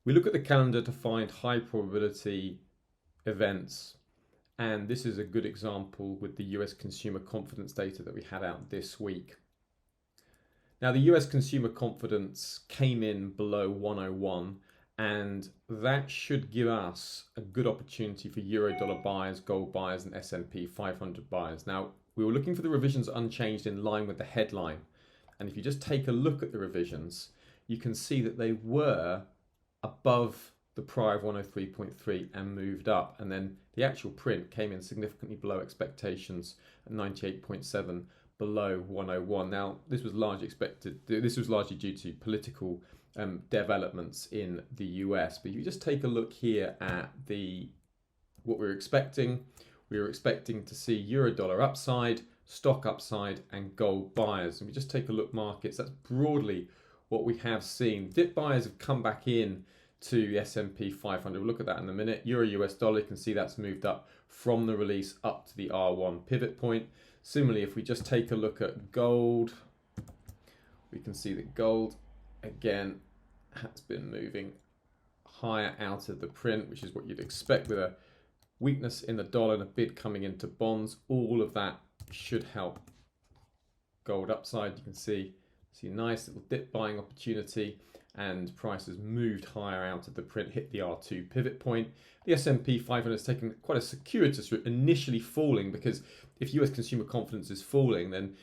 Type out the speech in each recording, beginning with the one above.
We look at the calendar to find high probability events, and this is a good example with the US consumer confidence data that we had out this week. Now, the US consumer confidence came in below 101, and that should give us a good opportunity for euro dollar buyers, gold buyers, and S&P 500 buyers. Now, we were looking for the revisions unchanged in line with the headline. And if you just take a look at the revisions, you can see that they were above the prior of 103.3 and moved up. And then the actual print came in significantly below expectations at 98.7, below 101. Now, this was largely due to political developments in the US. But if you just take a look here at what we were expecting to see euro dollar upside, stock upside, and gold buyers. And we just take a look markets, that's broadly what we have seen. Dip buyers have come back in to the S&P 500. We'll look at that in a minute. Euro US dollar, you can see that's moved up from the release up to the R1 pivot point. Similarly, if we just take a look at gold, we can see that gold again has been moving higher out of the print, which is what you'd expect with a weakness in the dollar and a bid coming into bonds. All of that should help gold upside. You can see a nice little dip buying opportunity, and prices moved higher out of the print, hit the R2 pivot point. The S&P 500 has taken quite a circuitous route, initially falling, because if US consumer confidence is falling, then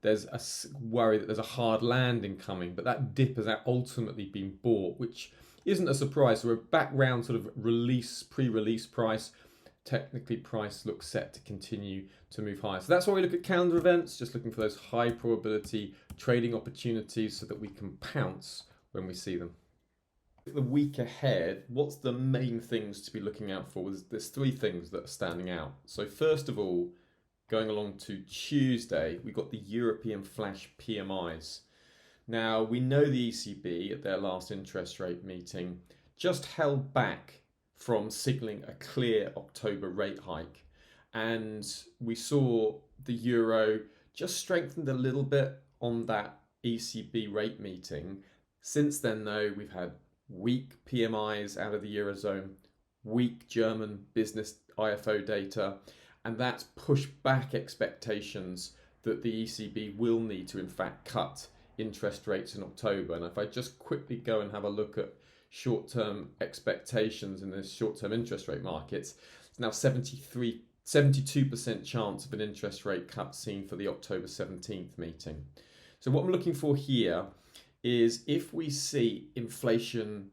there's a worry that there's a hard landing coming, but that dip has ultimately been bought, which isn't a surprise. So we're back round sort of pre-release price. Technically, price looks set to continue to move higher. So that's why we look at calendar events, just looking for those high probability trading opportunities so that we can pounce when we see them. The week ahead, what's the main things to be looking out for? There's three things that are standing out. So first of all, going along to Tuesday, we've got the European flash PMIs. Now, we know the ECB at their last interest rate meeting just held back from signaling a clear October rate hike. And we saw the euro just strengthened a little bit on that ECB rate meeting. Since then, though, we've had weak PMIs out of the Eurozone, weak German business IFO data, and that's pushed back expectations that the ECB will need to, in fact, cut interest rates in October. And if I just quickly go and have a look at short-term expectations in the short-term interest rate markets, it's now 72% chance of an interest rate cut seen for the October 17th meeting. So what I'm looking for here is if we see inflation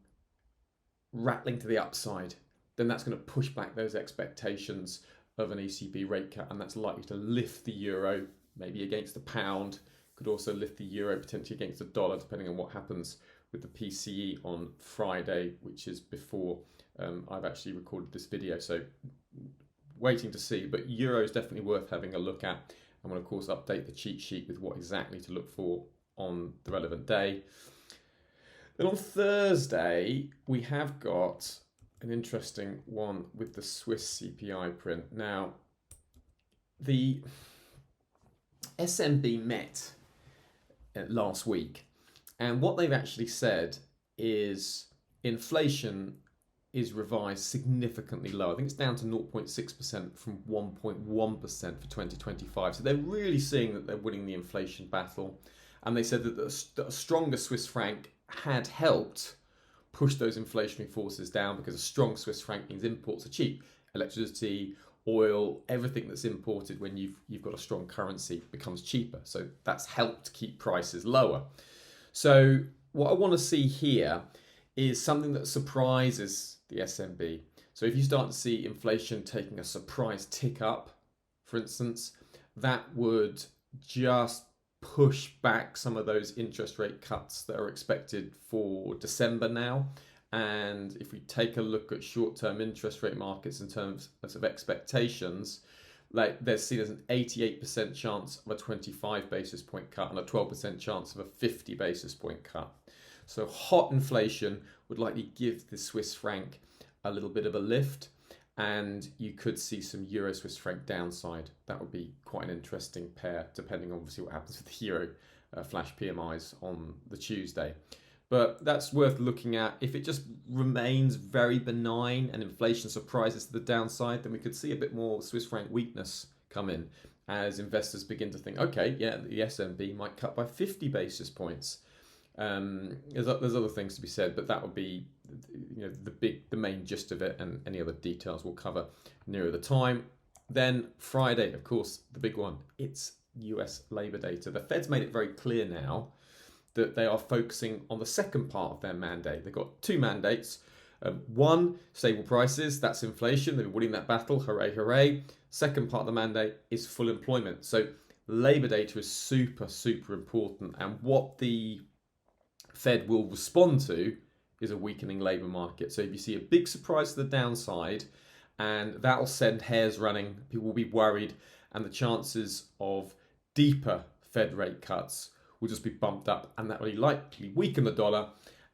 rattling to the upside, then that's going to push back those expectations of an ECB rate cut, and that's likely to lift the euro, maybe against the pound, could also lift the euro potentially against the dollar, depending on what happens with the PCE on Friday, which is before I've actually recorded this video. So waiting to see, but euro is definitely worth having a look at. And we'll of course update the cheat sheet with what exactly to look for on the relevant day. Then on Thursday, we have got an interesting one with the Swiss CPI print. Now, the SNB met last week, and what they've actually said is inflation is revised significantly low. I think it's down to 0.6% from 1.1% for 2025. So they're really seeing that they're winning the inflation battle. And they said that a stronger Swiss franc had helped push those inflationary forces down, because a strong Swiss franc means imports are cheap. Electricity, oil, everything that's imported when you've got a strong currency becomes cheaper. So that's helped keep prices lower. So what I want to see here is something that surprises the SNB. So if you start to see inflation taking a surprise tick up, for instance, that would just push back some of those interest rate cuts that are expected for December now. And if we take a look at short-term interest rate markets in terms of expectations, like they're seen as an 88% chance of a 25 basis point cut and a 12% chance of a 50 basis point cut. So hot inflation would likely give the Swiss franc a little bit of a lift, and you could see some Euro Swiss franc downside. That would be quite an interesting pair, depending on obviously what happens with the Euro flash PMIs on the Tuesday. but that's worth looking at. If it just remains very benign and inflation surprises to the downside, then we could see a bit more Swiss franc weakness come in as investors begin to think, okay, yeah, the SNB might cut by 50 basis points. There's other things to be said, but that would be, the main gist of it, and any other details we'll cover nearer the time. Then Friday, of course, the big one. It's US labor data. The Fed's made it very clear now that they are focusing on the second part of their mandate. They've got two mandates. One, stable prices, that's inflation. They've been winning that battle, hooray, hooray. Second part of the mandate is full employment. So labor data is super, super important. And what the Fed will respond to is a weakening labor market. So if you see a big surprise to the downside, and that'll send hairs running, people will be worried, and the chances of deeper Fed rate cuts will just be bumped up, and that will likely weaken the dollar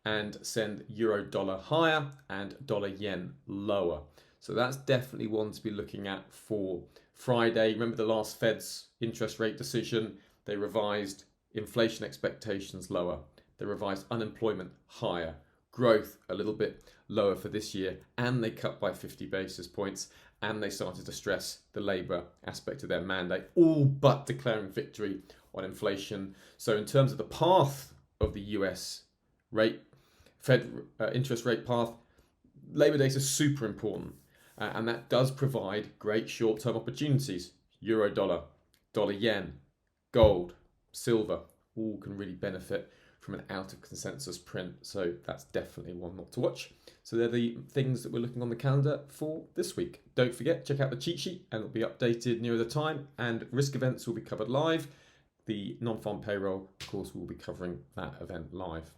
and send euro dollar higher and dollar yen lower. So that's definitely one to be looking at for Friday. Remember the last Fed's interest rate decision, they revised inflation expectations lower, they revised unemployment higher, growth a little bit lower for this year, and they cut by 50 basis points, and they started to stress the labour aspect of their mandate, all but declaring victory on inflation. So in terms of the path of the US Fed interest rate path, labour data is super important, and that does provide great short-term opportunities. Euro dollar, dollar yen, gold, silver, all can really benefit from an out of consensus print. So that's definitely one not to watch. So they're the things that we're looking on the calendar for this week. Don't forget, check out the cheat sheet and it'll be updated nearer the time, and risk events will be covered live. The non-farm payroll, of course, we'll be covering that event live.